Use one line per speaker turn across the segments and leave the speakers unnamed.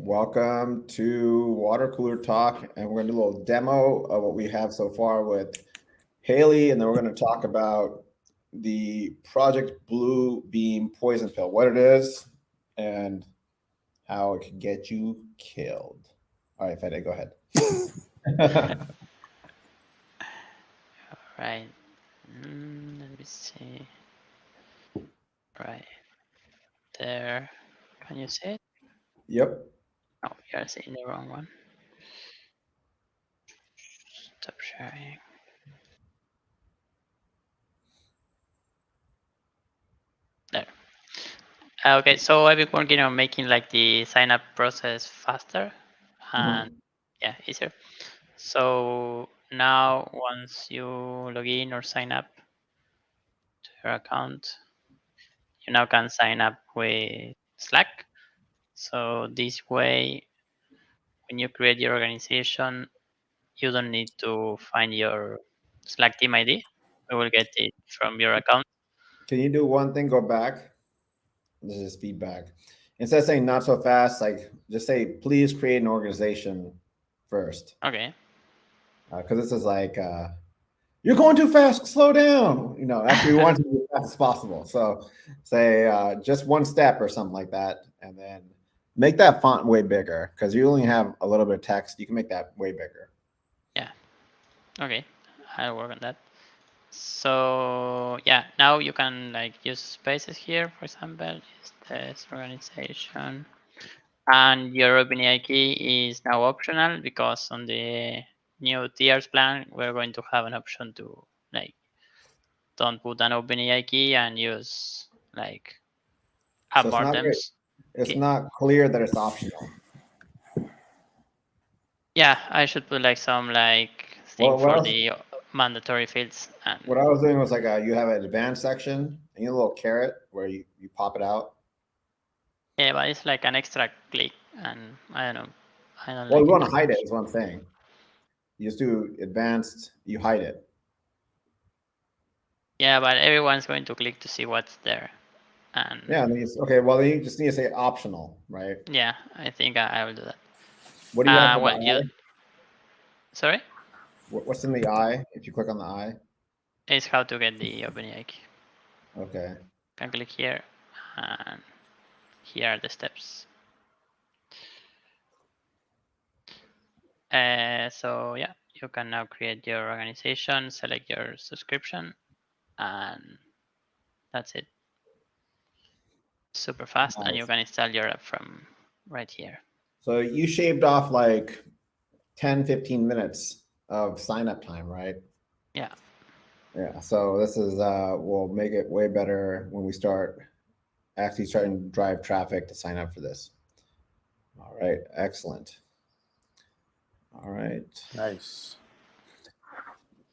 Welcome to Water Cooler Talk, and we're going to do a little demo of what we have so far with Haley, and then we're going to talk about the Project Blue Beam poison pill, what it is, and how it can get you killed. All right, Fede, go ahead.
Right. Let me see. Right there. Can you see it?
Yep.
Oh, you're seeing the wrong one. Stop sharing. There. Okay, so I've been working on making like the sign up process faster and yeah, easier. So now once you log in or sign up to your account, you now can sign up with Slack. So this way, when you create your organization, you don't need to find your Slack team ID. We will get it from your account.
Can you do one thing? Go back. This is feedback. Instead of saying not so fast, like just say, please create an organization first.
Okay.
Because this is like, you're going too fast, slow down. Actually, we want to be as fast as possible. So say just one step or something like that. And then make that font way bigger because you only have a little bit of text. You can make that way bigger.
Yeah. Okay. I'll work on that. So yeah, now you can like use spaces here, for example, is this organization. And your OpenAI key is now optional because on the new tiers plan, we're going to have an option to like don't put an OpenAI key and use like a
So
Mortem's
it's
key.
not clear that it's optional.
Yeah, I should put like some like thing
Well,
for the mandatory fields. And
what I was doing was like you have an advanced section and you have a little carrot where you pop it out.
yeah, but it's like an extra click, and I don't know, I don't
Well,
like
you
it
want
that
to hide it
much.
is what I'm saying. You just do advanced, you hide it.
Yeah, but everyone's going to click to see what's there, and
Yeah, okay. Well, then you just need to say optional, right?
yeah, I think I will do that.
What do you have for the
Well, you
eye?
sorry,
What's in the eye? If you click on the eye,
is how to get the OpenAI key.
okay.
Can click here, and here are the steps. So yeah, you can now create your organization, select your subscription, and that's it. Super fast, and you
Nice.
can install your app from right here.
So you shaved off like 10, 15 minutes of sign up time, right?
Yeah.
Yeah. So this is will make it way better when we start actually starting to drive traffic to sign up for this. All right. Excellent. All right.
Nice.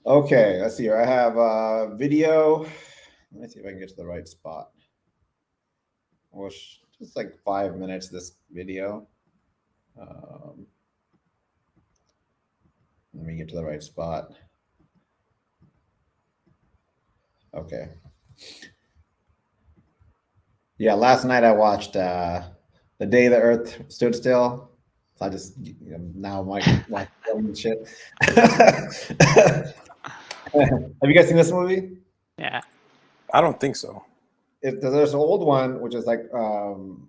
Okay. Let's see here. I have video. Let me see if I can get to the right spot. Well, just like 5 minutes this video. Um, Let me get to the right spot. Okay. Yeah, last night I watched The Day the Earth Stood Still. So I just now might watch shit. Have you guys seen this movie?
Yeah.
I don't think so.
There's an old one which is like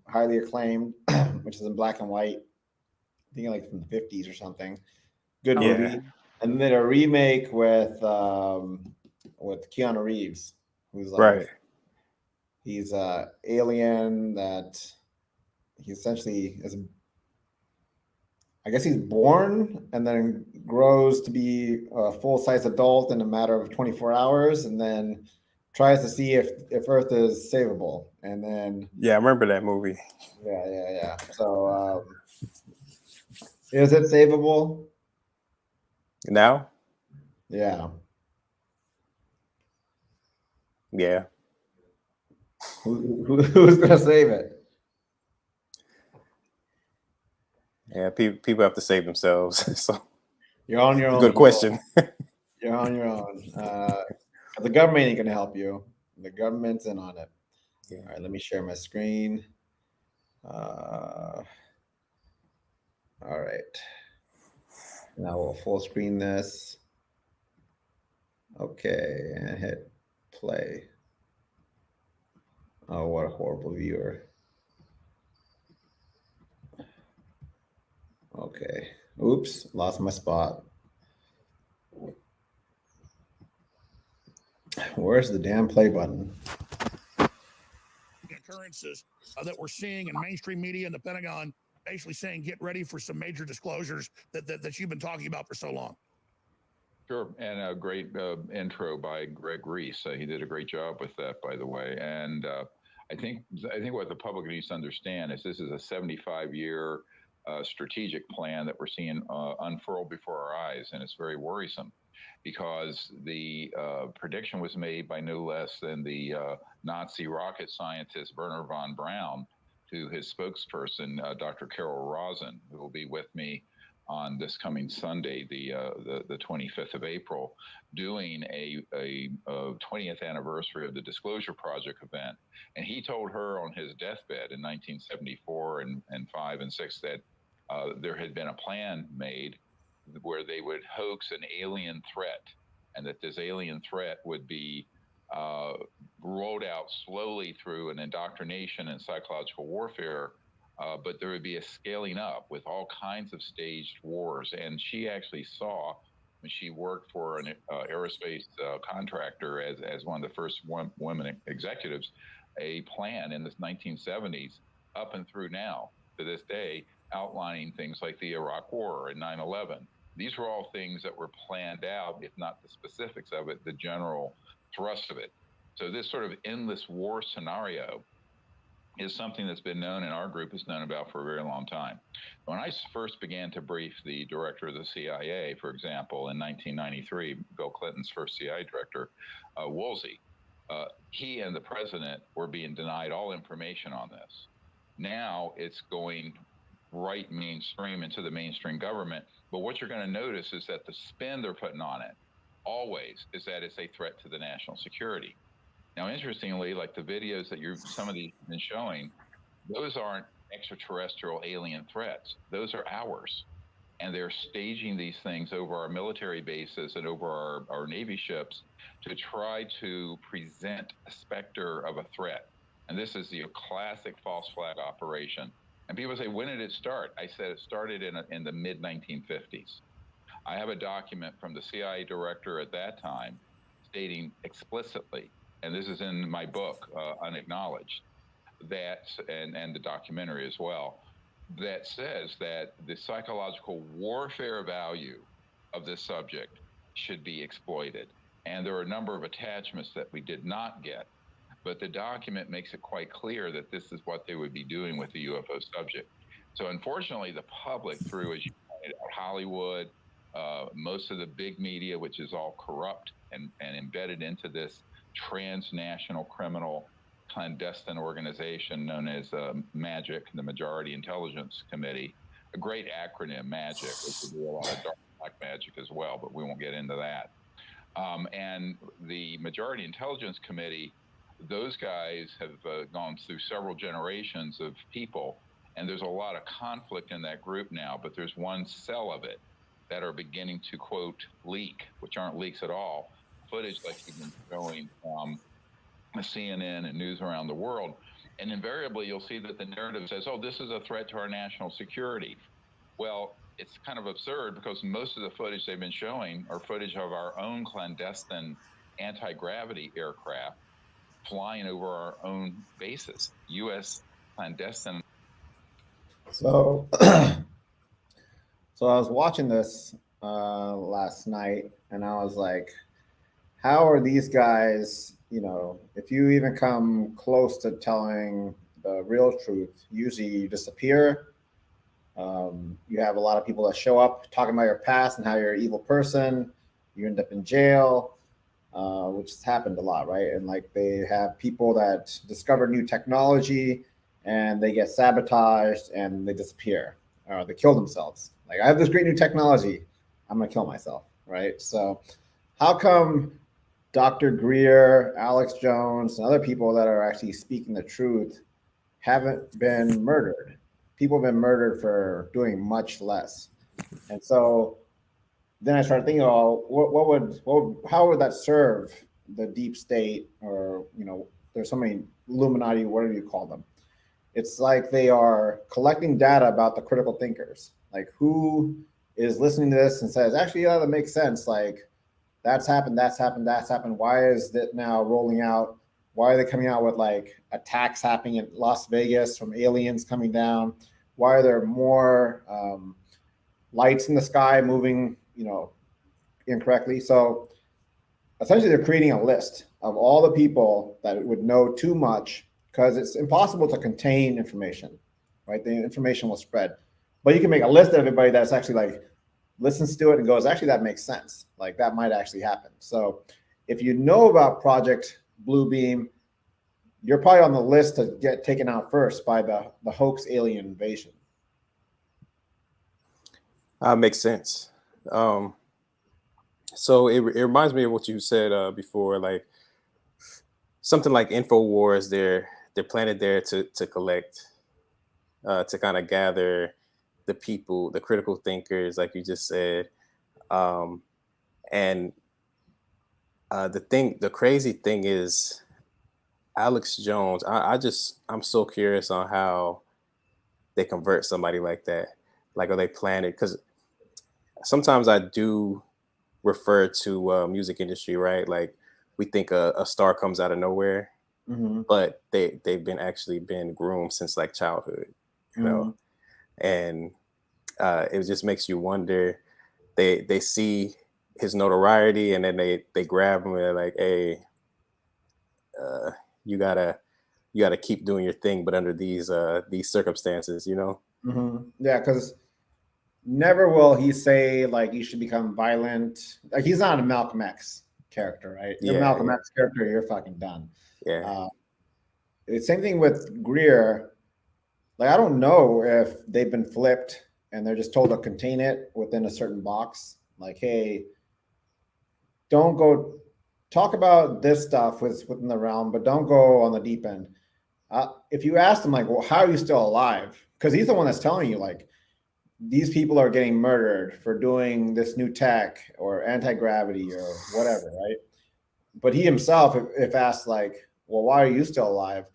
highly acclaimed, which is in black and white. I think like from the 50s or something. Good
Yeah.
movie. And then they did a remake with Keanu Reeves, who's like
Right.
he's a alien that he essentially is. I guess he's born and then grows to be a full size adult in a matter of 24 hours, and then tries to see if Earth is savable. And then
Yeah, I remember that movie.
yeah. So is it savable?
Now?
Yeah.
Yeah.
Who's gonna save it?
Yeah. People have to save themselves. So
You're on your own,
good
people.
question.
You're on your own. The government ain't gonna help you. The government's in on it.
Yeah.
All right, let me share my screen. Uh, All right. Now we'll full screen this. Okay, and hit play. Oh, what a horrible viewer. Okay. Oops, lost my spot. Where's the damn play button?
Occurrences that we're seeing in mainstream media and the Pentagon basically saying get ready for some major disclosures that you've been talking about for so long.
Sure, and a great intro by Greg Reese. He did a great job with that, by the way. And I think what the public needs to understand is this is a 75-year strategic plan that we're seeing unfurl before our eyes, and it's very worrisome because the prediction was made by no less than the Nazi rocket scientist Wernher von Braun to his spokesperson, Dr. Carol Rosin, who will be with me on this coming Sunday, the 25th of April, doing a 20th anniversary of the Disclosure Project event. And he told her on his deathbed in 1974 and 5 and 6 that there had been a plan made where they would hoax an alien threat, and that this alien threat would be rolled out slowly through an indoctrination and psychological warfare, but there would be a scaling up with all kinds of staged wars. And she actually saw, when she worked for an aerospace contractor as one of the first women executives, a plan in the 1970s up and through now to this day, outlining things like the Iraq War and 9/11. These were all things that were planned out, if not the specifics of it, the general thrust of it. So this sort of endless war scenario is something that's been known, and our group has known about for a very long time. When I first began to brief the director of the CIA, for example, in 1993, Bill Clinton's first CIA director, Woolsey, he and the president were being denied all information on this. Now it's going right mainstream into the mainstream government. But what you're going to notice is that the spin they're putting on it always is that it's a threat to the national security. Now, interestingly, like the videos that some of these have been showing, those aren't extraterrestrial alien threats. Those are ours. And they're staging these things over our military bases and over our Navy ships to try to present a specter of a threat. And this is the classic false flag operation. And people say, when did it start? I said it started in the mid-1950s. I have a document from the CIA director at that time stating explicitly, and this is in my book, Unacknowledged, that, and the documentary as well, that says that the psychological warfare value of this subject should be exploited. And there are a number of attachments that we did not get, but the document makes it quite clear that this is what they would be doing with the UFO subject. So unfortunately, the public, through, as you pointed out, Hollywood, most of the big media, which is all corrupt and embedded into this transnational criminal clandestine organization known as MAGIC, the Majority Intelligence Committee, a great acronym, MAGIC, which will do a lot of dark black magic as well, but we won't get into that. And the Majority Intelligence Committee, those guys have gone through several generations of people, and there's a lot of conflict in that group now, but there's one cell of it that are beginning to, quote, leak, which aren't leaks at all, footage like you've been showing from CNN and news around the world. And invariably, you'll see that the narrative says, oh, this is a threat to our national security. Well, it's kind of absurd because most of the footage they've been showing are footage of our own clandestine anti-gravity aircraft flying over our own bases, U.S. clandestine.
So, so I was watching this last night, and I was like, how are these guys, you know, if you even come close to telling the real truth, usually you disappear. You have a lot of people that show up talking about your past and how you're an evil person. You end up in jail, which has happened a lot, right? And like they have people that discover new technology and they get sabotaged and they disappear or they kill themselves. Like, I have this great new technology, I'm gonna kill myself, right? So how come Dr. Greer, Alex Jones, and other people that are actually speaking the truth haven't been murdered? people have been murdered for doing much less. And so then I started thinking, oh, how would that serve the deep state, or, you know, there's so many Illuminati, whatever you call them. It's like they are collecting data about the critical thinkers, like who is listening to this and says, actually, yeah, that makes sense. Like that's happened. Why is that now rolling out? Why are they coming out with like attacks happening in Las Vegas from aliens coming down? Why are there more lights in the sky moving, you know, incorrectly? So essentially they're creating a list of all the people that would know too much, because it's impossible to contain information, right? The information will spread, but you can make a list of everybody that's actually like listens to it and goes, actually, that makes sense. Like that might actually happen. So if you know about Project Bluebeam, you're probably on the list to get taken out first by the hoax alien invasion.
Makes sense. So it reminds me of what you said before, like something like InfoWars. They're planted there to collect, to kind of gather the people, the critical thinkers, like you just said. And the crazy thing is, Alex Jones. I'm so curious on how they convert somebody like that. Like, are they planted? Because sometimes I do refer to music industry, right? Like we think a star comes out of nowhere, but they've been groomed since like childhood, you know. And it just makes you wonder. They see his notoriety, and then they grab him and they're like, hey, you gotta keep doing your thing, but under these circumstances, you know.
Yeah, because never will he say like you should become violent. Like he's not a Malcolm X character, right? You're a Malcolm X character, you're fucking done.
Yeah.
The same thing with Greer. Like I don't know if they've been flipped and they're just told to contain it within a certain box. Like, hey, don't go talk about this stuff within the realm, but don't go on the deep end. If you ask him, like, well, how are you still alive? Because he's the one that's telling you, like, these people are getting murdered for doing this new tech or anti-gravity or whatever, right? But he himself, if asked, like, well, why are you still alive?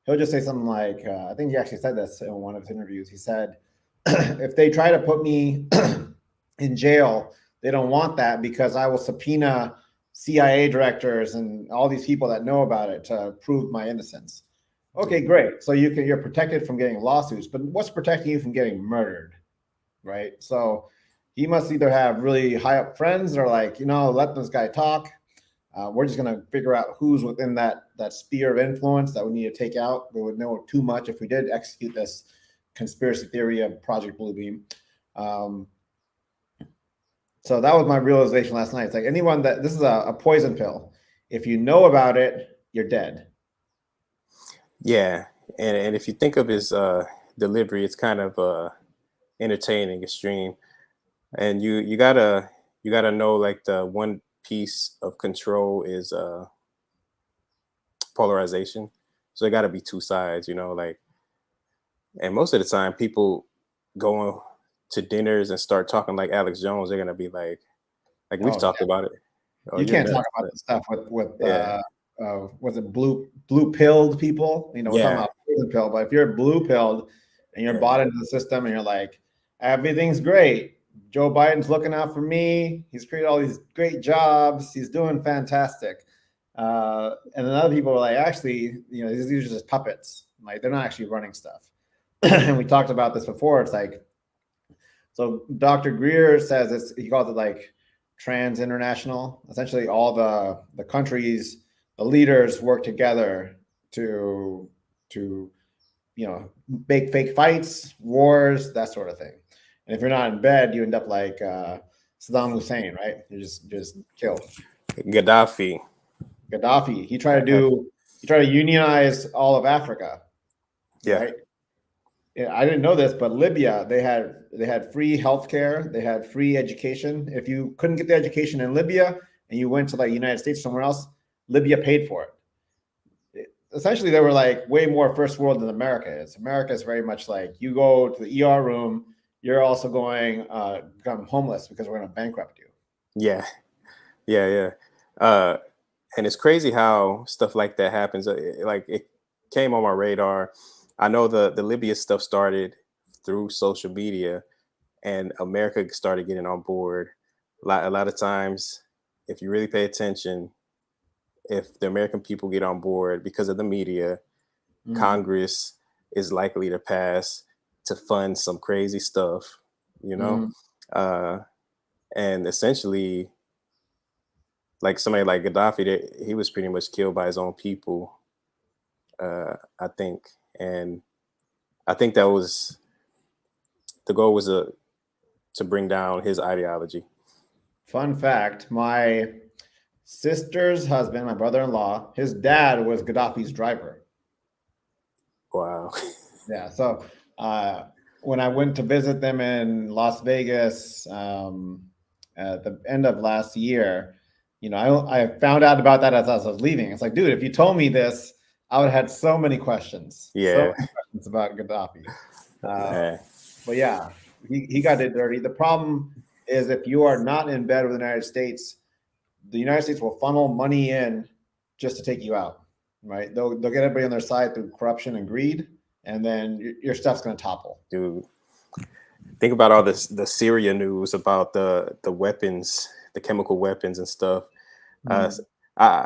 He'll just say something like, I think he actually said this in one of his interviews. He said, if they try to put me in jail, they don't want that because I will subpoena CIA directors and all these people that know about it to prove my innocence. Okay, great. So you're protected from getting lawsuits, but what's protecting you from getting murdered, right? So he must either have really high up friends or like, let this guy talk. We're just going to figure out who's within that sphere of influence that we need to take out. We would know too much if we did execute this conspiracy theory of Project Bluebeam. So that was my realization last night. It's like anyone this is a poison pill. If you know about it, you're dead.
Yeah, and if you think of his delivery, it's kind of entertaining, extreme, and you gotta know, like, the one piece of control is polarization. So there got to be two sides, like, and most of the time people going to dinners and start talking like Alex Jones, they're gonna be like we've talked about it.
You can't talk about this stuff with was it blue pilled people? We're talking about poison pill, but if you're blue pilled and you're bought into the system and you're like, everything's great, Joe Biden's looking out for me, he's created all these great jobs, he's doing fantastic, and then other people are like, actually, these are just puppets, like they're not actually running stuff. And we talked about this before. It's like, so Dr. Greer says he calls it like trans international. Essentially, all the countries, the leaders work together to make fake fights, wars, that sort of thing. And if you're not in bed, you end up like Saddam Hussein, right? You're just killed.
Gaddafi.
He tried to unionize all of Africa.
Yeah.
Right? I didn't know this, but Libya, they had free healthcare, they had free education. If you couldn't get the education in Libya and you went to like United States or somewhere else, Libya paid for it. essentially they were like way more first world than America is. America is very much like you go to the ER room, you're also going become homeless because we're going to bankrupt you.
Yeah, yeah. And it's crazy how stuff like that happens. Like it came on my radar. I know the Libya stuff started through social media, and America started getting on board. A lot of times, if you really pay attention, if the American people get on board because of the media, Congress is likely to pass to fund some crazy stuff, you know?
Mhm.
Uh, and essentially, like somebody like Gaddafi, he was pretty much killed by his own people, I think. And I think that was the goal was to bring down his ideology.
Fun fact: my sister's husband, my brother-in-law, his dad was Gaddafi's driver.
Wow.
Yeah. So when I went to visit them in Las Vegas at the end of last year, I found out about that as I was leaving. It's like, dude, if you told me this, I would have had so many questions. So
Yeah.
many questions about Gaddafi.
Man.
But yeah, he got it dirty. The problem is if you are not in bed with the United States will funnel money in just to take you out, right? They'll get everybody on their side through corruption and greed, and then your stuff's going to topple.
Dude, think about all this the Syria news about the weapons, the chemical weapons and stuff.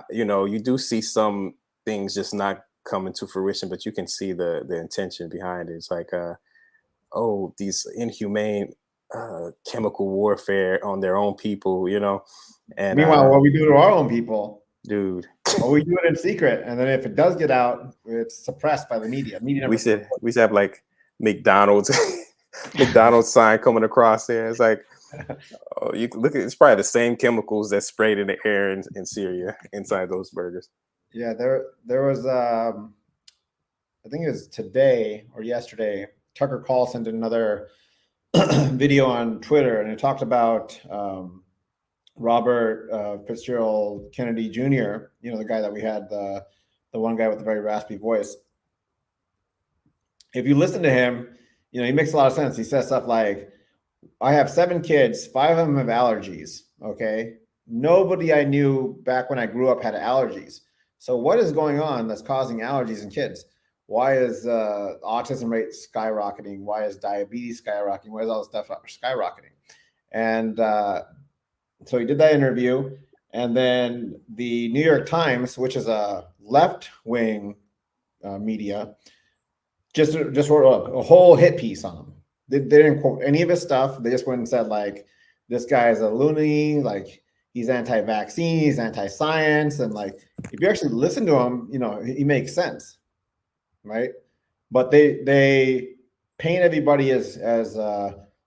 You do see some things just not coming to fruition, but you can see the intention behind it. It's like oh, these inhumane chemical warfare on their own people, and
Meanwhile, what we do to our own people,
dude,
well, we do it in secret, and then if it does get out, it's suppressed by the media. Media never
we should have like McDonald's McDonald's sign coming across there. It's like, oh, you look at it's probably the same chemicals that sprayed in the air in Syria inside those burgers.
Yeah, there was I think it was today or yesterday, Tucker Carlson did another video on Twitter, and it talked about Robert Fitzgerald Kennedy Jr., the guy that we had, the one guy with the very raspy voice. If you listen to him, he makes a lot of sense. He says stuff like, I have 7 kids, 5 of them have allergies. Okay. Nobody I knew back when I grew up had allergies. So what is going on that's causing allergies in kids? Why is autism rate skyrocketing? Why is diabetes skyrocketing? Why is all this stuff skyrocketing? And so he did that interview. And then the New York Times, which is a left-wing media, just wrote a whole hit piece on him. They didn't quote any of his stuff. They just went and said, like, this guy is a loony, like he's anti-vaccine, he's anti-science. And like, if you actually listen to him, he makes sense, right? But they paint everybody as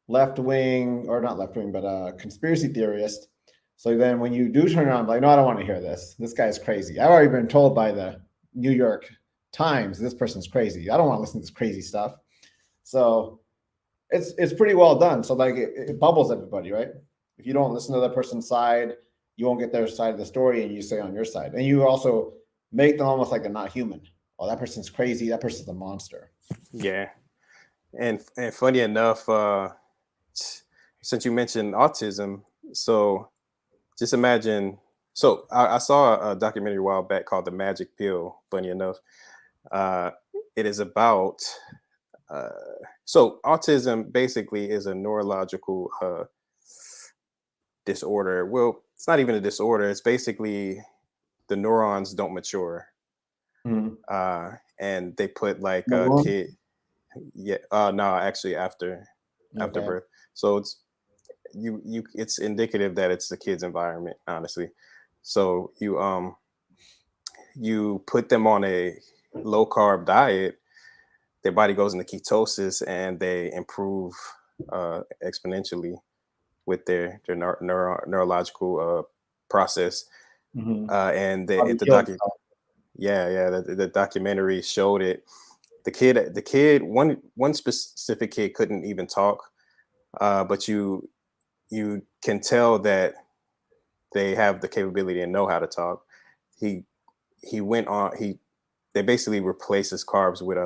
left-wing, or not left-wing, but conspiracy theorist. So then when you do turn around, like, no, I don't want to hear this. This guy's crazy. I've already been told by the New York Times, this person's crazy. I don't want to listen to this crazy stuff. So it's pretty well done. So like it bubbles everybody, right? If you don't listen to that person's side, you won't get their side of the story, and you stay on your side. And you also make them almost like they're not human. Oh, that person's crazy. That person's a monster.
Yeah. And funny enough, since you mentioned autism, so just imagine. So I saw a documentary a while back called The Magic Pill. Funny enough, it is about. So autism basically is a neurological disorder. Well, it's not even a disorder. It's basically the neurons don't mature, and they put like a kid. Yeah. No, actually after birth. So it's it's indicative that it's the kid's environment, honestly. So you put them on a low carb diet, their body goes into ketosis, and they improve exponentially with their neurological process. And the documentary showed it. The kid, one specific kid couldn't even talk, but you can tell that they have the capability and know how to talk. He they basically replace his carbs with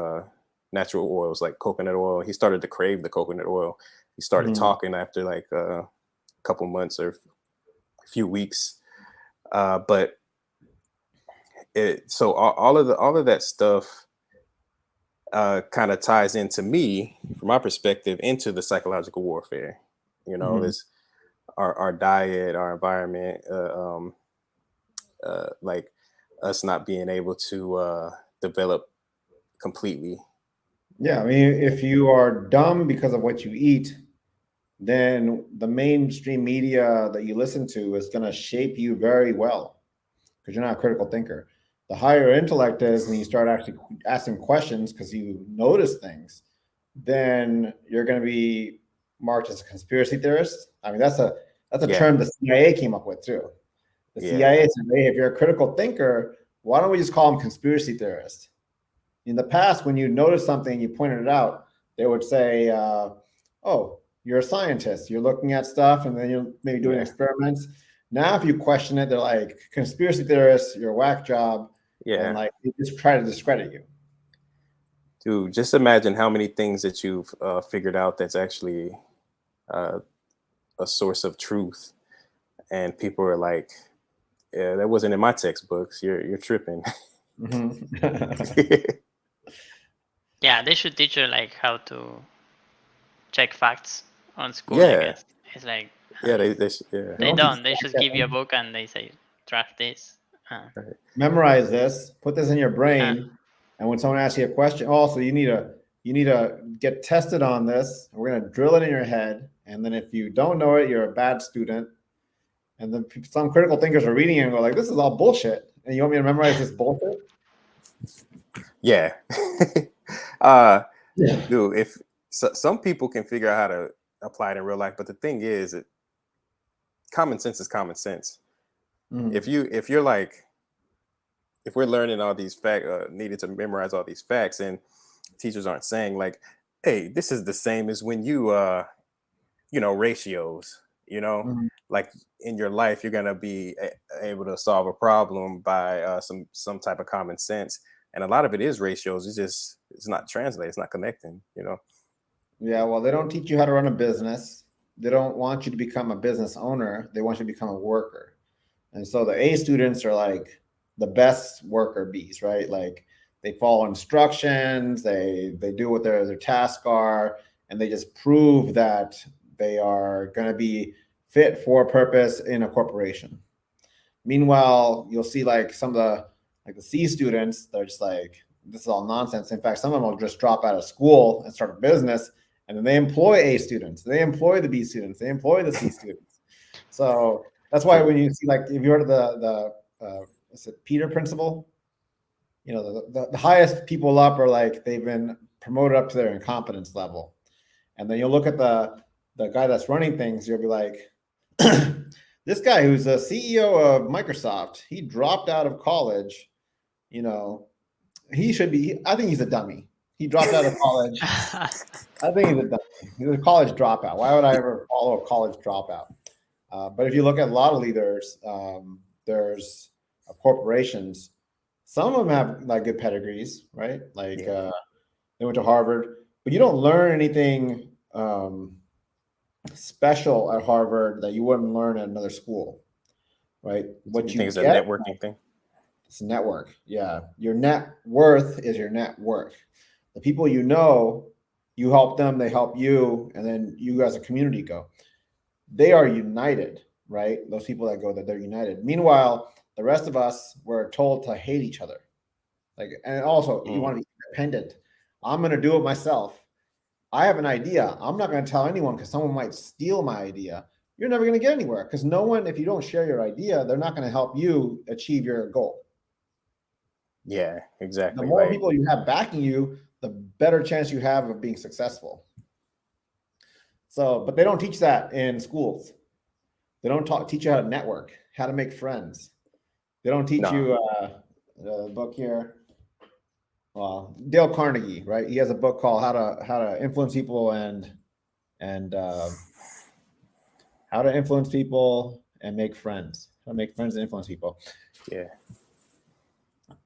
natural oils like coconut oil. He started to crave the coconut oil. He started
Mhm.
talking after like a couple months or a few weeks. But so all of that stuff kind of ties into me, from my perspective, into the psychological warfare. You know,
Mhm.
this our diet, our environment, like us not being able to develop completely.
Yeah, I mean, if you are dumb because of what you eat, then the mainstream media that you listen to is going to shape you very well because you're not a critical thinker. The higher intellect is, and you start actually asking questions because you notice things, then you're going to be marked as a conspiracy theorist. I mean, that's a
Yeah,
term the CIA came up with too. The
yeah,
CIA said, "Hey, if you're a critical thinker, why don't we just call them conspiracy theorists?" In the past, when you notice something, you pointed it out, they would say, "Oh, you're a scientist. You're looking at stuff, and then you're maybe doing
yeah,
experiments." Now, if you question it, they're like conspiracy theorists. You're a whack job, and
yeah.
like they just try to discredit you.
Dude, just imagine how many things that you've figured out that's actually uh, a source of truth, and people are like, "Yeah, that wasn't in my textbooks. You're tripping."
Mhm.
Yeah, they should teach you like how to check facts on school, I
Yeah,
guess. It's like
yeah, yeah,
They
they
don't teach
don't. They
you
just
that.
give you a book and they say draft this.
right.
Memorize this, put this in your
Uh,
brain, and when someone asks you a question, also you need to get tested on this. And we're gonna drill it in your head, and then if you don't know it, you're a bad student. And then some critical thinkers are reading it and go like, "This is all bullshit." And you want me to memorize this bullshit?
Yeah. uh,
Yeah.
dude, if some people can figure out how to apply it in real life, but the thing is, common sense is common sense.
Mhm.
If you're like, if we're learning all these facts, needed to memorize all these facts, and teachers aren't saying like, "Hey, this is the same as when you know, ratios, you know,
Mhm.
like in your life you're going to be able to solve a problem by some type of common sense, and a lot of it is ratios. It's not translating, it's not connecting, you know.
Yeah, well, they don't teach you how to run a business. They don't want you to become a business owner. They want you to become a worker. And so the A students are like the best worker bees, right? Like they follow instructions, they do what their tasks are, and they just prove that they are going to be fit for purpose in a corporation. Meanwhile, you'll see like some of the C students, they're just like, this is all nonsense. In fact, some of them will just drop out of school and start a business, and then they employ A students, they employ the B students, they employ the C students. So that's why
True.
when you see like, if you heard of the is it Peter principle? You know, the highest people up are like they've been promoted up to their incompetence level, and then you'll look at the guy that's running things, you'll be like, this guy who's a CEO of Microsoft, he dropped out of college. You know, he should be. I think he's a dummy. He dropped out of college. I think he's a dummy. He's a college dropout. Why would I ever follow a college dropout? But if you look at a lot of leaders, there's corporations. Some of them have like good pedigrees, right? Like
Yeah,
they went to Harvard, but you don't learn anything special at Harvard that you wouldn't learn at another school, right?
so
What
you
you
think it's a
get,
networking thing?
it's network. Yeah. Your net worth is your net worth. The people you know, you help them, they help you, and then you as a community go. They are united, right? Those people that go, that they're united. Meanwhile, the rest of us were told to hate each other. Like, and also you
Mm,
want to be independent. I'm going to do it myself. I have an idea. I'm not going to tell anyone because someone might steal my idea. You're never going to get anywhere because no one, if you don't share your idea, they're not going to help you achieve your goal.
yeah,
The
exactly.
more
Like,
people you have backing you, the better chance you have of being successful. So, but they don't teach that in schools. They don't teach you how to network, how to make friends. They don't teach
nah.
you the book here. Well, Dale Carnegie, right? He has a book called How to Influence People and How to Influence People and Make Friends. How to make friends and influence people.
Yeah,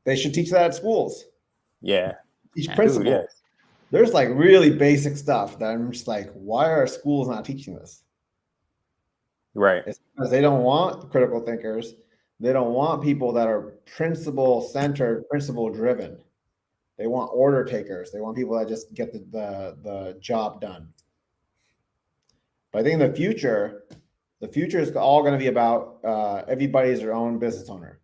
They should teach that at schools.
Yeah,
Each
Yeah.
principle.
dude, yeah,
There's like really basic stuff that I'm just like, why are schools not teaching this?
right.
It's because they don't want critical thinkers. They don't want people that are principle centered, principle driven. They want order takers. They want people that just get the job done. But I think in the future is all going to be about everybody's their own business owner.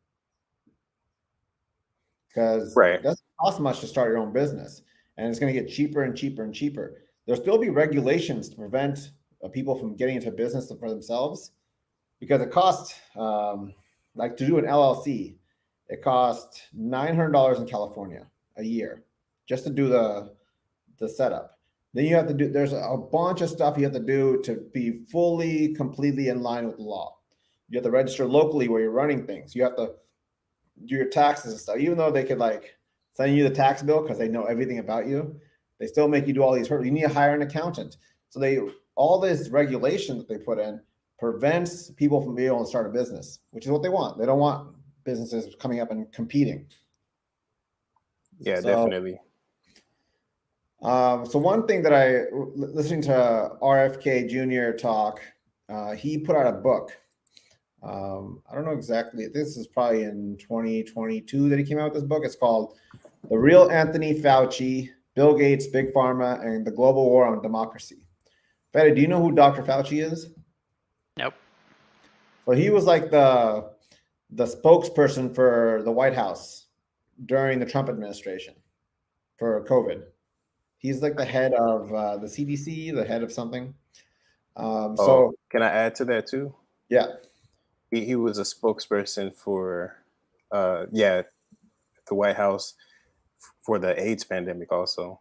Because
Right.
it doesn't cost much to start your own business, and it's going to get cheaper and cheaper and cheaper. There'll still be regulations to prevent people from getting into business for themselves, because it costs like to do an LLC, it costs $900 in California a year just to do the setup. Then you have to do, there's a bunch of stuff you have to do to be fully, completely in line with the law. You have to register locally where you're running things. You have to do your taxes and stuff. Even though they could like send you the tax bill because they know everything about you, they still make you do all these hurdles. You need to hire an accountant. So all this regulation that they put in prevents people from being able to start a business, which is what they want. They don't want businesses coming up and competing.
Yeah,
So,
definitely.
So one thing that listening to RFK Jr. talk, he put out a book. I don't know exactly. This is probably in 2022 that he came out with this book. It's called The Real Anthony Fauci, Bill Gates, Big Pharma, and the Global War on Democracy. Betty, do you know who Dr. Fauci is?
Nope.
So he was like the spokesperson for the White House during the Trump administration for COVID. He's like the head of the CDC, the head of something. So
can I add to that too?
yeah,
He was a spokesperson for, the White House for the AIDS pandemic also.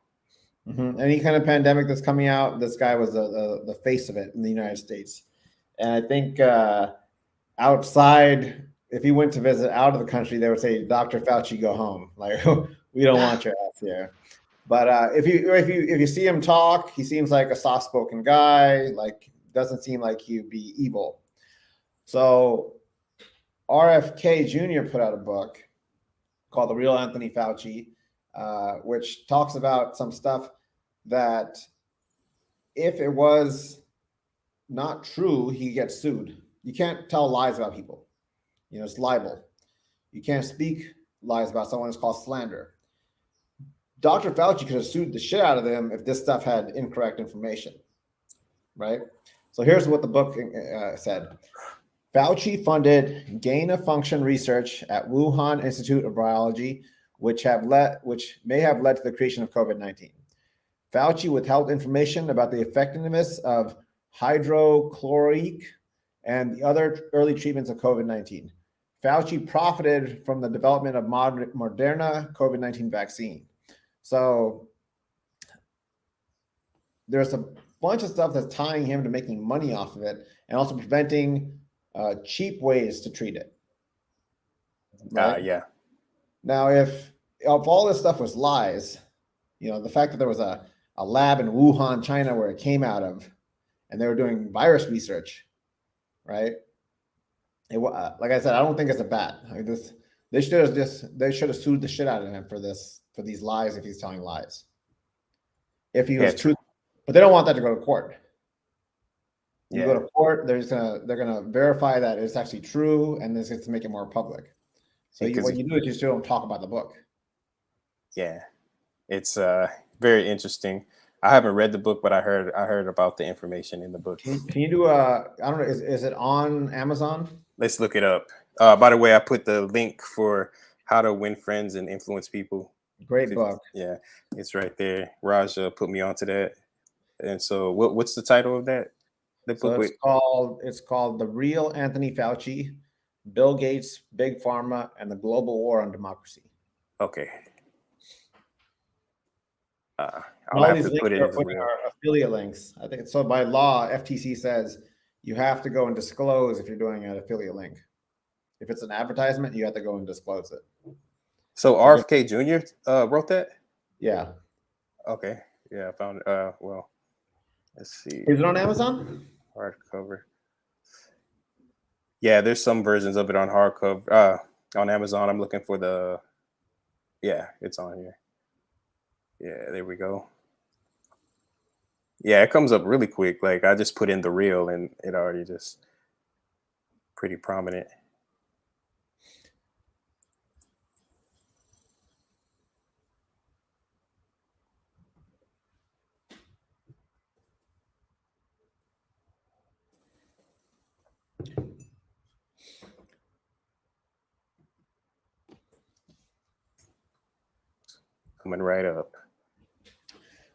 Any kind of pandemic that's coming out, this guy was the face of it in the United States. And I think outside, if he went to visit out of the country, they would say, "Dr. Fauci, go home. Like, we don't want your ass here." But if you see him talk, he seems like a soft-spoken guy. Like, doesn't seem like he'd be evil. So RFK Jr. put out a book called The Real Anthony Fauci, which talks about some stuff that if it was not true, he gets sued. You can't tell lies about people. You know, it's libel. You can't speak lies about someone. It's called slander. Dr. Fauci could have sued the shit out of them if this stuff had incorrect information, right? So here's what the book said. Fauci funded gain-of-function research at Wuhan Institute of Virology, which may have led to the creation of COVID-19. Fauci withheld information about the effectiveness of hydrochloric and the other early treatments of COVID-19. Fauci profited from the development of Moderna COVID-19 vaccine. So there's a bunch of stuff that's tying him to making money off of it and also preventing cheap ways to treat it. Right?
Yeah.
Now, if all this stuff was lies, you know, the fact that there was a lab in Wuhan, China, where it came out of, and they were doing virus research, right? Like I said, I don't think it's a bat. I mean, they should have sued the shit out of him for these lies if he's telling lies. If he was true, but they don't want that to go to court. You go to court, they're gonna verify that it's actually true, and this is to make it more public. So what you do is you still don't talk about the book. Yeah,
it's very interesting. I haven't read the book, but I heard about the information in the book.
Can you do I don't know, is it on Amazon?
Let's look it up. By the way, I put the link for How to Win Friends and Influence People.
Great book.
Yeah, it's right there. Raja put me onto that. And so what's the title of that?
It's called The Real Anthony Fauci, Bill Gates, Big Pharma, and the Global War on Democracy.
Okay.
I'll have to put it in our affiliate links. I think so. By law, FTC says you have to go and disclose if you're doing an affiliate link. If it's an advertisement, you have to go and disclose it.
So RFK Jr. Wrote that?
Yeah.
Okay. Yeah, I found it. Well, let's see.
Is it on Amazon?
Hardcover. Yeah, there's some versions of it on hardcover on Amazon. I'm looking for the. Yeah, it's on here. Yeah, there we go. Yeah, it comes up really quick. Like I just put in the reel and it already just pretty prominent. Coming right up.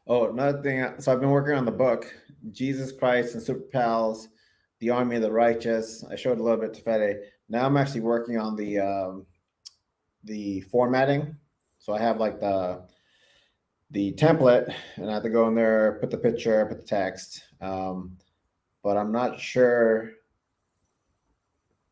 Oh, another thing. So I've been working on the book, Jesus Christ and Super Pals, The Army of the Righteous. I showed a little bit to Fede. Now I'm actually working on the formatting. So I have like the template, and I have to go in there, put the picture, put the text. But I'm not sure.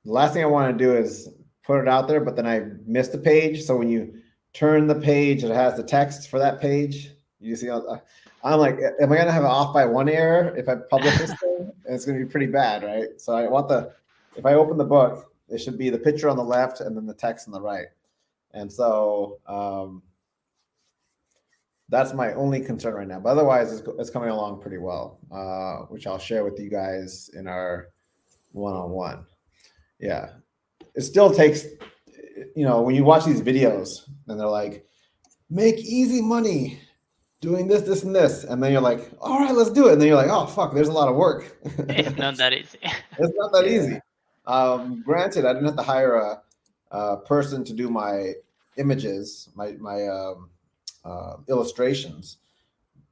The last thing I want to do is put it out there, but then I missed the page. So when you turn the page, it has the text for that page. You see, I'm like, am I gonna have it off by one error if I publish this thing? And it's gonna be pretty bad, right? So I want if I open the book, it should be the picture on the left and then the text on the right. And so that's my only concern right now. But otherwise, it's coming along pretty well, which I'll share with you guys in our one-on-one. Yeah, it still takes, when you watch these videos and they're like, make easy money doing this, this, and this. And then you're like, all right, let's do it. And then you're like, oh, fuck, there's a lot of work.
It's not that easy.
It's not that easy. Granted, I didn't have to hire a person to do my images, my illustrations.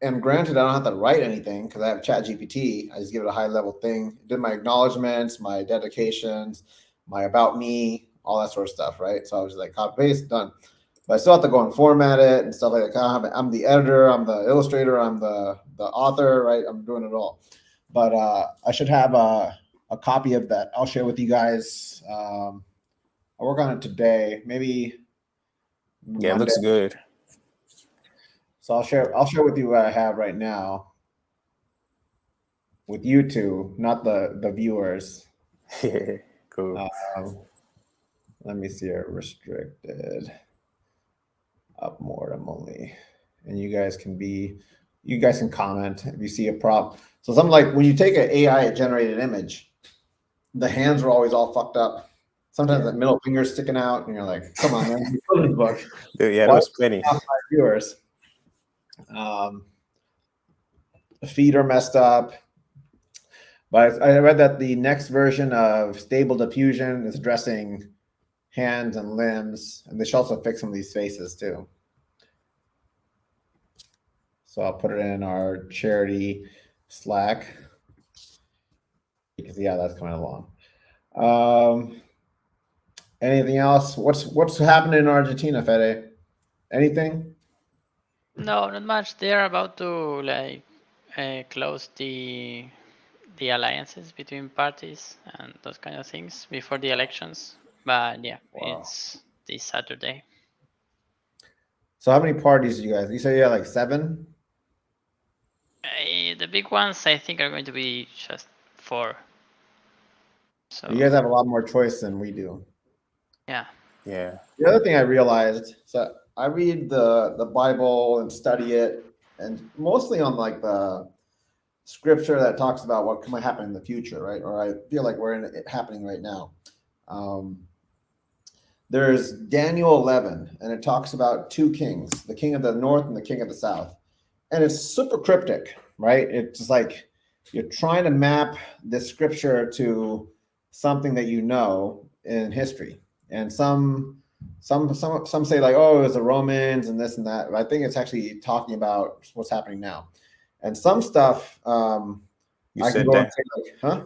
And granted, I don't have to write anything because I have ChatGPT. I just give it a high level thing. Did my acknowledgements, my dedications, my about me, all that sort of stuff, right? So I was like, copy paste, done. But I still have to go and format it and stuff like that. I'm the editor, I'm the illustrator, I'm the author, right? I'm doing it all. But I should have a copy of that. I'll share with you guys. I'll work on it today, maybe.
Yeah, it looks good.
So I'll share with you what I have right now with you two, not the viewers.
Cool.
Let me see it restricted. Up more, I'm only, and you guys can comment if you see a prop. So something like when you take an AI generated image, the hands are always all fucked up. Sometimes the middle finger's sticking out, and you're like, "Come on, man, you children's book."
Dude, yeah, there's plenty.
My viewers, the feet are messed up. But I read that the next version of Stable Diffusion is addressing hands and limbs, and they should also fix some of these faces too. So I'll put it in our charity Slack. You can see how that's coming along. Anything else? What's happening in Argentina, Fede? Anything?
No, not much. They're about to close the alliances between parties and those kind of things before the elections. But yeah,
Wow.
It's this Saturday.
So how many parties do you guys? You say you have like 7?
The big ones I think are going to be just 4. So
You guys have a lot more choice than we do.
yeah.
Yeah.
The other thing I realized, so I read the Bible and study it, and mostly on like the scripture that talks about what might happen in the future, right? Or I feel like we're in it happening right now. There's Daniel 11, and it talks about 2 kings, the king of the north and the king of the south. And it's super cryptic, right? It's just like you're trying to map this scripture to something that you know in history. And some say like, oh, it was the Romans and this and that. But I think it's actually talking about what's happening now. And some stuff
You
I
said
can go
that.
and say like, huh?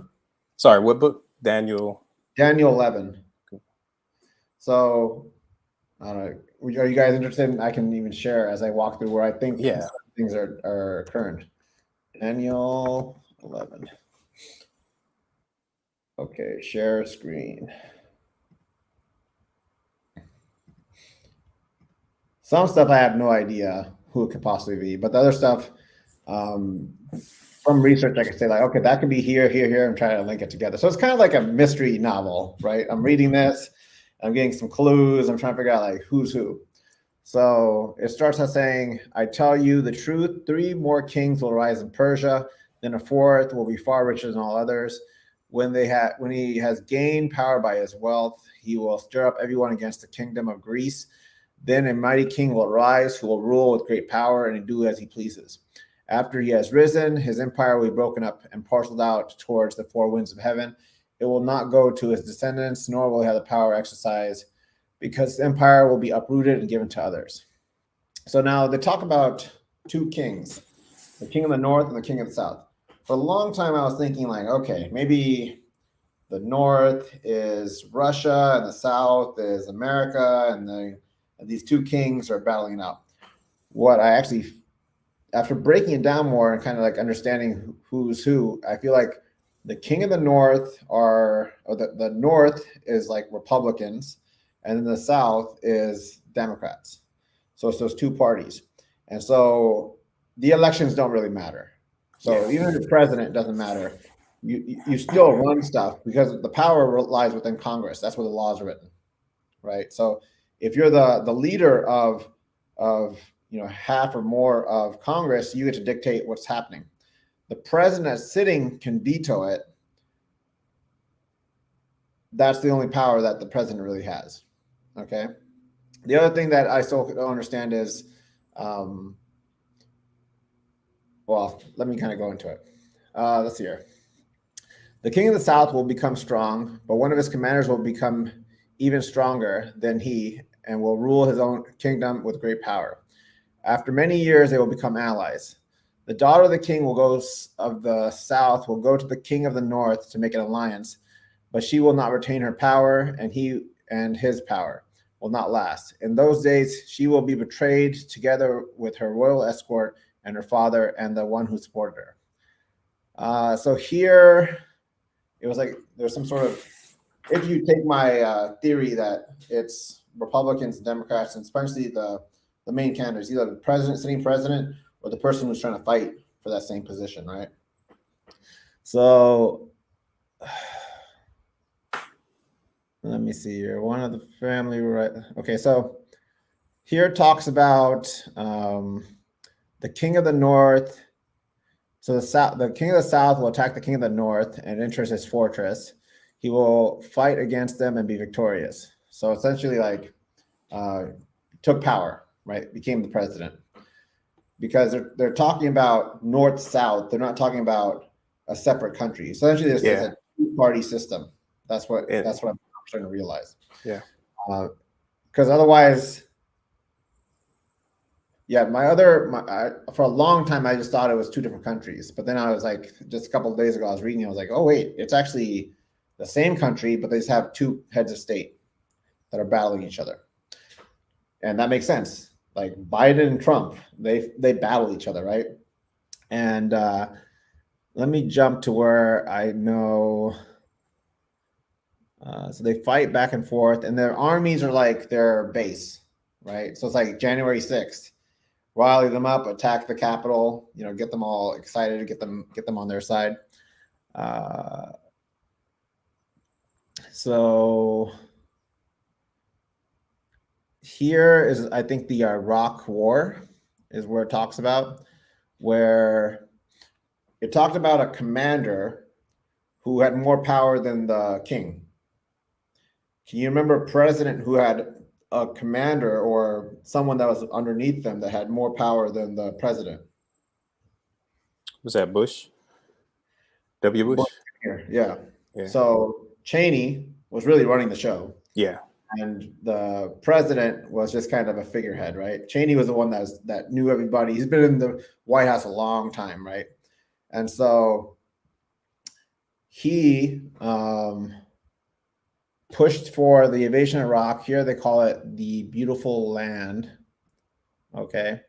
Sorry, what book? Daniel
11. So I don't know. Are you guys interested? I can even share as I walk through where I think things are current. Daniel 11. Okay, share screen. Some stuff I have no idea who it could possibly be, but the other stuff, from research, I can say like, okay, that could be here, here, here, and try to link it together. So it's kind of like a mystery novel, right? I'm reading this, I'm getting some clues, I'm trying to figure out like who's who. So it starts out saying, I tell you the truth, 3 more kings will rise in Persia, then a 4th will be far richer than all others. When he has gained power by his wealth, he will stir up everyone against the kingdom of Greece. Then a mighty king will rise who will rule with great power and do as he pleases. After he has risen, his empire will be broken up and parceled out towards the 4 winds of heaven. It will not go to his descendants, nor will he have the power exercised, because the empire will be uprooted and given to others. So now they talk about 2 kings, the king of the north and the king of the south. For a long time, I was thinking like, okay, maybe the north is Russia and the south is America, and these 2 kings are battling it out. What I actually, after breaking it down more and kind of like understanding who's who, I feel like the king of the north the north is like Republicans, and then the south is Democrats. So it's those 2 parties. And so the elections don't really matter. So even if the president doesn't matter, you still run stuff because the power lies within Congress. That's where the laws are written, right? So if you're the leader of half or more of Congress, you get to dictate what's happening. The president that's sitting can veto it. That's the only power that the president really has. Okay. The other thing that I still don't understand is, well, let me kind of go into it. Let's see here. The king of the south will become strong, but one of his commanders will become even stronger than he and will rule his own kingdom with great power. After many years, they will become allies. The daughter of the king of the south will go to the king of the north to make an alliance, but she will not retain her power, and he and his power will not last. In those days, she will be betrayed together with her royal escort and her father and the one who supported her. So here, it was like there's some sort of, if you take my theory that it's Republicans and Democrats, and especially the main candidates, either the sitting president, or the person who's trying to fight for that same position, right? So let me see here. One of the family, right? Okay, so here it talks about the king of the north. So the king of the south will attack the king of the north and enter his fortress. He will fight against them and be victorious. So essentially, like, took power, right? Became the president. Because they're talking about north-south. They're not talking about a separate country. Essentially, there's a 2-party system. That's what I'm starting to realize.
Yeah.
Because otherwise, yeah, for a long time, I just thought it was 2 different countries. But then I was like, just a couple of days ago, I was reading, I was like, oh, wait, it's actually the same country, but they just have 2 heads of state that are battling each other. And that makes sense. Like Biden and Trump, they battle each other, right? And let me jump to where I know. So they fight back and forth, and their armies are like their base, right? So it's like January 6th, rally them up, attack the Capitol, get them all excited, get them on their side. So here is, I think, the Iraq War is where it talks about, where it talked about a commander who had more power than the king. Can you remember a president who had a commander or someone that was underneath them that had more power than the president?
Was that Bush? W. Bush?
Yeah. So Cheney was really running the show.
Yeah.
And the president was just kind of a figurehead, right? Cheney was the one that knew everybody. He's been in the White House a long time, right? And so he pushed for the invasion of Iraq. Here they call it the beautiful land. Okay.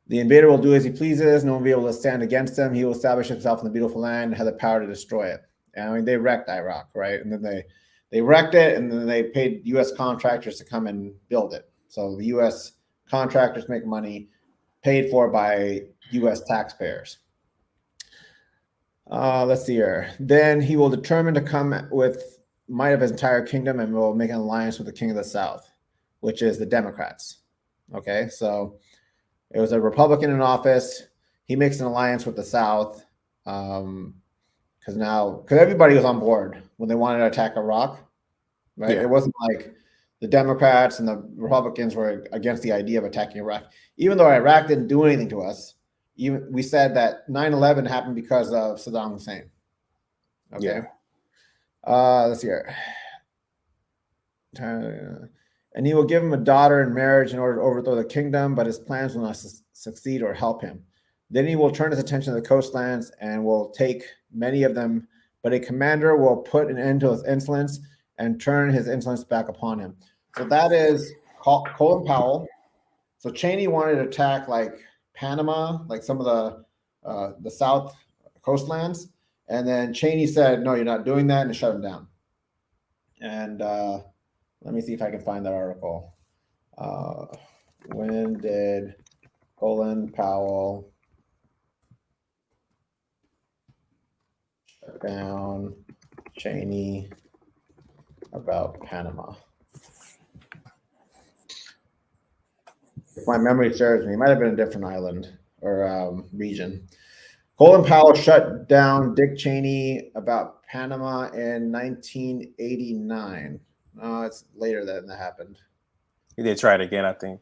The invader will do as he pleases. No one will be able to stand against him. He will establish himself in the beautiful land and have the power to destroy it. And I mean, they wrecked Iraq, right? And then they wrecked it, and then they paid U.S. contractors to come and build it. So the U.S. contractors make money paid for by U.S. taxpayers. Let's see here. Then he will determine to come with might of his entire kingdom and will make an alliance with the king of the south, which is the Democrats. Okay, so it was a Republican in office. He makes an alliance with the South because everybody was on board when they wanted to attack Iraq, right?
Yeah.
It wasn't like the Democrats and the Republicans were against the idea of attacking Iraq, even though Iraq didn't do anything to us. Even we said that 9/11 happened because of Saddam Hussein. Okay.
Yeah.
Let's see here. And he will give him a daughter in marriage in order to overthrow the kingdom, but his plans will not succeed or help him. Then he will turn his attention to the coastlands and will take many of them, but a commander will put an end to his insolence and turn his insolence back upon him. So that is Colin Powell. So Cheney wanted to attack like Panama, like some of the South coastlands, and then Cheney said, "No, you're not doing that," and shut him down. And let me see if I can find that article. When did Colin Powell shut down Cheney about Panama? If my memory serves me, it might have been a different island or region. Colin Powell shut down Dick Cheney about Panama in 1989. No, it's later than that happened.
He did try it again, I think.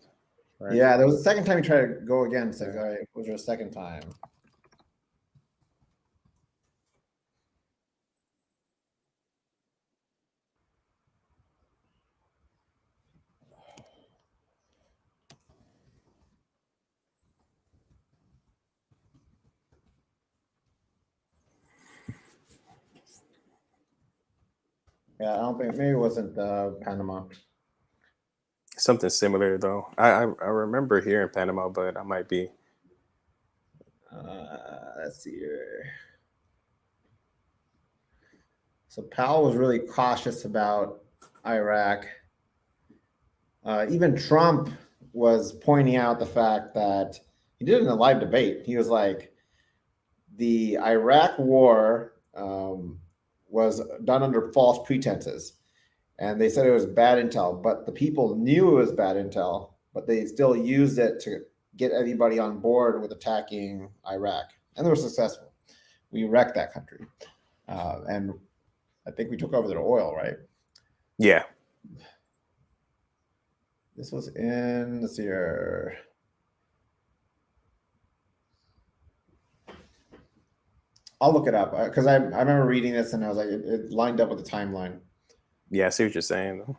Right?
Yeah, there was a second time he tried to go again. So it was your second time. Yeah, I don't think maybe it wasn't Panama.
Something similar though. I remember hearing Panama, but I might be.
Let's see here. So Powell was really cautious about Iraq. Even Trump was pointing out the fact that he did it in a live debate. He was like, the Iraq war was done under false pretenses. And they said it was bad intel, but the people knew it was bad intel, but they still used it to get everybody on board with attacking Iraq. And they were successful. We wrecked that country. And I think we took over their oil, right?
Yeah.
This was in this year. I'll look it up because I remember reading this and I was like, it lined up with the timeline.
Yeah, I see what you're saying. Though.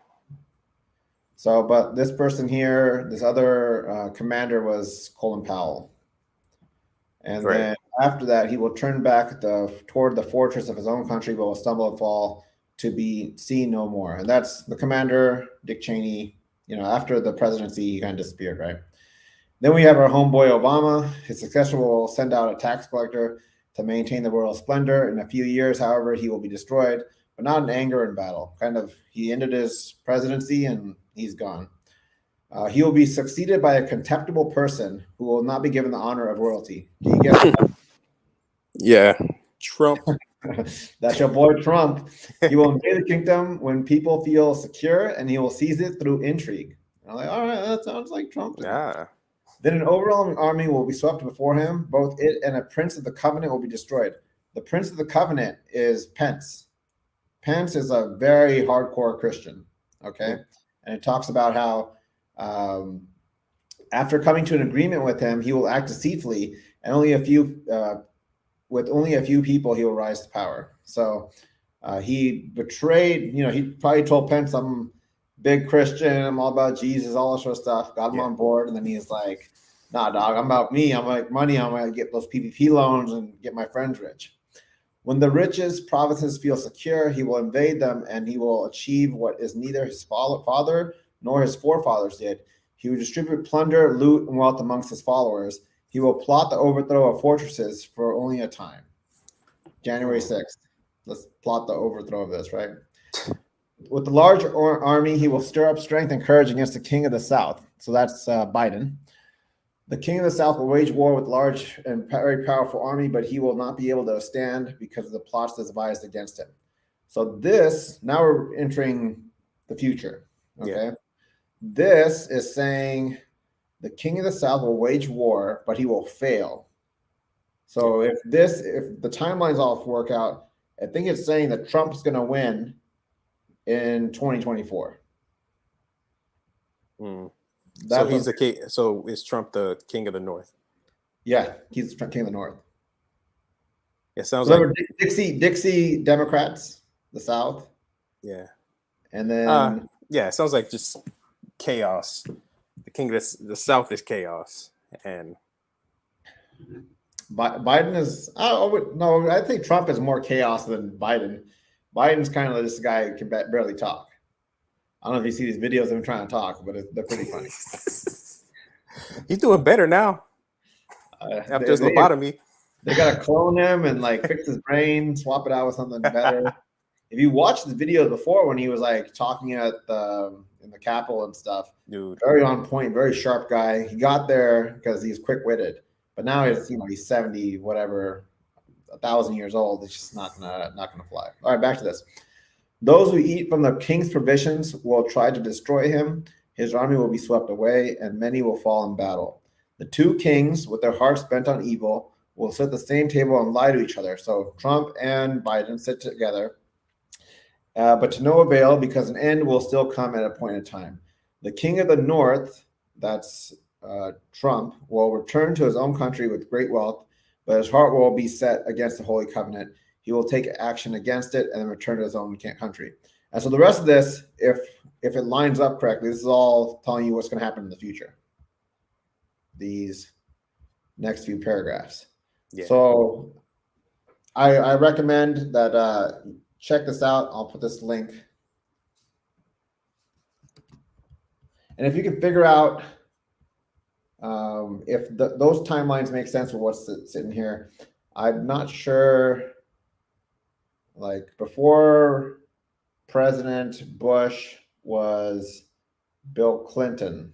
So, but this person here, this other commander was Colin Powell. And
Right.
then after that, he will turn back toward the fortress of his own country, but will stumble and fall to be seen no more. And that's the commander, Dick Cheney. You know, after the presidency, he kind of disappeared, right? Then we have our homeboy Obama. His successor will send out a tax collector to maintain the royal splendor. In a few years, however, he will be destroyed, but not in anger and battle. Kind of, he ended his presidency and he's gone. He will be succeeded by a contemptible person who will not be given the honor of royalty. Do you get that?
Yeah, Trump.
That's your boy Trump. He will invade the kingdom when people feel secure, and he will seize it through intrigue. I'm like, all right, that sounds like Trump.
Yeah.
Then an overwhelming army will be swept before him. Both it and a prince of the covenant will be destroyed. The prince of the covenant is Pence. Pence is a very hardcore Christian. Okay, and it talks about how after coming to an agreement with him, he will act deceitfully, and with only a few people, he will rise to power. So he betrayed, he probably told Pence, I'm big Christian, I'm all about Jesus, all that sort of stuff, got him on board. And then he's like, nah, dog, I'm about me. I'm like money. I'm going to get those PPP loans and get my friends rich. When the richest provinces feel secure, he will invade them and he will achieve what is neither his father nor his forefathers did. He will distribute plunder, loot, and wealth amongst his followers. He will plot the overthrow of fortresses for only a time. January 6th. Let's plot the overthrow of this, right? With the large army, he will stir up strength and courage against the king of the south. So that's Biden. The king of the south will wage war with large and very powerful army, but he will not be able to stand because of the plots devised against him. So now we're entering the future. Okay. Yeah. This is saying the king of the South will wage war, but he will fail. So if the timelines all work out, I think it's saying that Trump's going to win in 2024.
So
That's
he's the king. So is Trump the king of the North?
Yeah, he's the king of the North.
It sounds
So
like
Dixie Democrats, the South,
yeah.
and then
Yeah, it sounds like just chaos. The king of the South is chaos, and
Biden is. No, I think Trump is more chaos than Biden. Biden's kind of this guy who can barely talk. I don't know if you see these videos of him trying to talk, but they're pretty funny.
he's doing better now after his lobotomy.
They gotta clone him and like fix his brain, swap it out with something better. If you watch the videos before when he was like talking at in the Capitol and stuff,
Dude,
very on point, very sharp guy. He got there because he's quick witted, but now he's 70 whatever, 1,000 years old. It's just not gonna fly. All right, back to this. Those who eat from the king's provisions will try to destroy him. His army will be swept away, and many will fall in battle. The two kings, with their hearts bent on evil, will sit at the same table and lie to each other. So Trump and Biden sit together, but to no avail, because an end will still come at a point in time. The king of the North, that's Trump, will return to his own country with great wealth, but his heart will be set against the Holy Covenant. He will take action against it and then return to his own country. And so the rest of this, if it lines up correctly, this is all telling you what's going to happen in the future. These next few paragraphs.
yeah.
So I recommend that check this out. I'll put this link. And if you can figure out if those timelines make sense with what's sitting here, I'm not sure. Like before President Bush was Bill Clinton,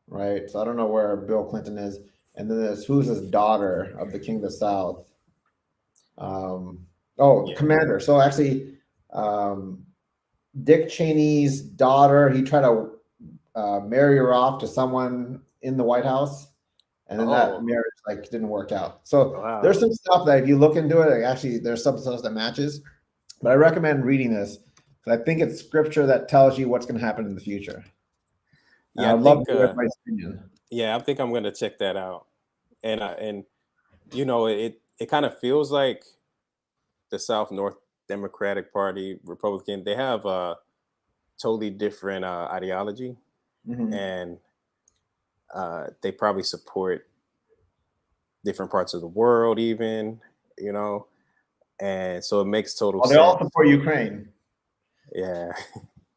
right? So I don't know where Bill Clinton is. And then there's who's his daughter of the King of the South. Commander. So actually, Dick Cheney's daughter, he tried to marry her off to someone in the White House, and then that marriage didn't work out. So there's some stuff that if you look into it, actually there's some stuff that matches. But I recommend reading this because I think it's scripture that tells you what's going to happen in the future.
Yeah,
I'd love to hear my opinion.
Yeah, I think I'm going to check that out, and it kind of feels like the South North Democratic Party, Republican, they have a totally different ideology, and they probably support different parts of the world, even, and so it makes total sense.
They all support Ukraine.
Yeah,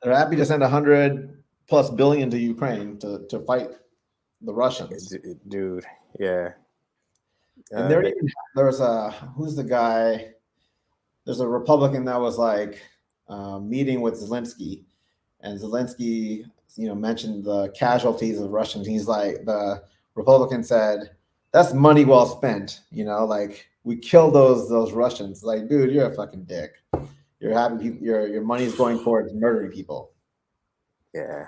they're happy to send $100+ billion to Ukraine to fight the Russians,
dude. Yeah,
and there's who's the guy? There's a Republican that was meeting with Zelensky, and Zelensky, mentioned the casualties of Russians. He's like, the Republican said, "That's money well spent." We killed those Russians. Like, dude, you're a fucking dick. You're happy your money's going towards murdering people.
Yeah.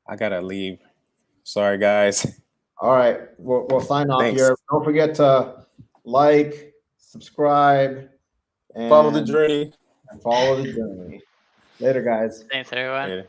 I gotta leave. Sorry, guys.
All right, we'll sign off.
Thanks.
Here. Don't forget to like, subscribe, and
Follow the journey.
Follow the journey. Later, guys.
Thanks, everyone.
Later.